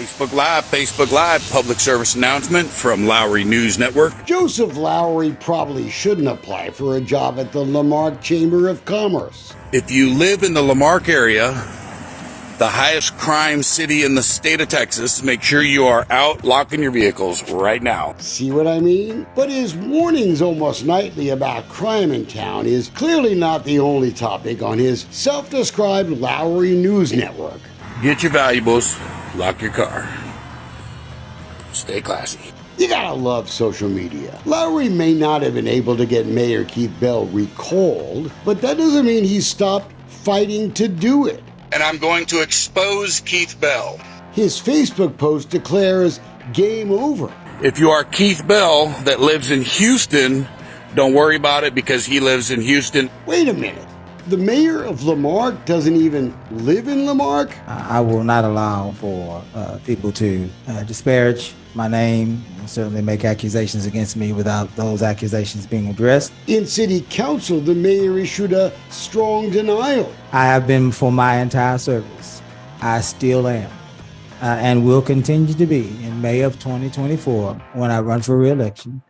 Facebook Live, public service announcement from Lowry News Network. Joseph Lowry probably shouldn't apply for a job at the Lamarque Chamber of Commerce. If you live in the Lamarque area, the highest crime city in the state of Texas, make sure you are out locking your vehicles right now. See what I mean? But his warnings almost nightly about crime in town is clearly not the only topic on his self-described Lowry News Network. Get your valuables, lock your car. Stay classy. You gotta love social media. Lowry may not have been able to get Mayor Keith Bell recalled, but that doesn't mean he stopped fighting to do it. And I'm going to expose Keith Bell. His Facebook post declares game over. If you are Keith Bell that lives in Houston, don't worry about it because he lives in Houston. Wait a minute. The mayor of Lamarque doesn't even live in Lamarque? I will not allow for people to disparage my name and certainly make accusations against me without those accusations being addressed. In city council, the mayor issued a strong denial. I have been for my entire service. I still am and will continue to be in May of 2024 when I run for re-election,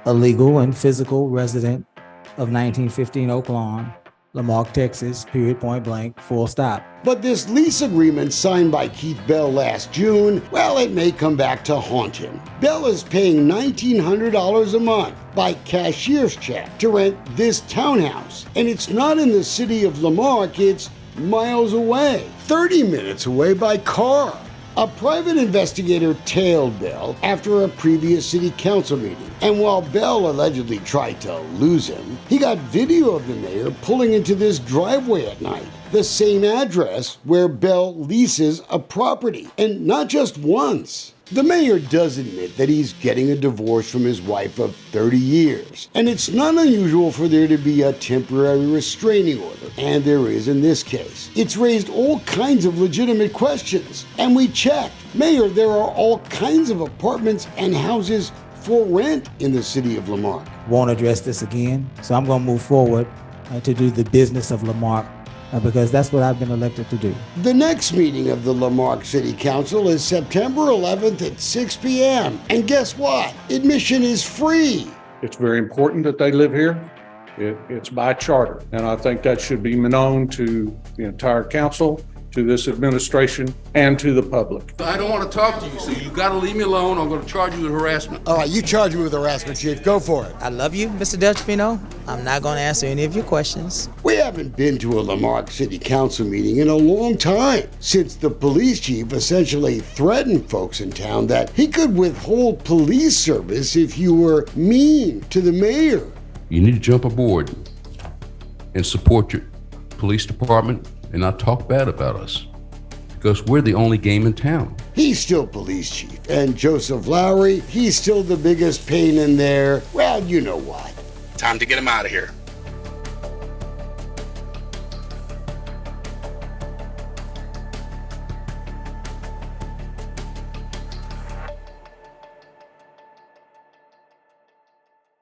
a legal and physical resident of 1915 Oak Lawn, Lamarque, Texas, period, point blank, full stop. But this lease agreement signed by Keith Bell last June, well, it may come back to haunt him. Bell is paying $1,900 a month by cashier's check to rent this townhouse. And it's not in the city of Lamarque, it's miles away, 30 minutes away by car. A private investigator tailed Bell after a previous city council meeting. And while Bell allegedly tried to lose him, he got video of the mayor pulling into this driveway at night, the same address where Bell leases a property, and not just once. The mayor does admit that he's getting a divorce from his wife of 30 years, and it's not unusual for there to be a temporary restraining order, and there is in this case. It's raised all kinds of legitimate questions, and we checked. Mayor, there are all kinds of apartments and houses for rent in the city of Lamarque. Won't address this again, so I'm going to move forward to do the business of Lamarque because that's what I've been elected to do. The next meeting of the Lamarque City Council is September 11th at 6 p.m. And guess what? Admission is free. It's very important that they live here. It's by charter, and I think that should be known to the entire council, to this administration, and to the public. I don't want to talk to you, so you got to leave me alone. I'm going to charge you with harassment. All right, you charge me with harassment, Chief. Go for it. I love you, Mr. Delfino. I'm not going to answer any of your questions. We haven't been to a Lamarque City Council meeting in a long time, since the police chief essentially threatened folks in town that he could withhold police service if you were mean to the mayor. You need to jump aboard and support your police department and not talk bad about us, because we're the only game in town. He's still police chief, and Joseph Lowry, he's still the biggest pain in there. Well, you know what. Time to get him out of here.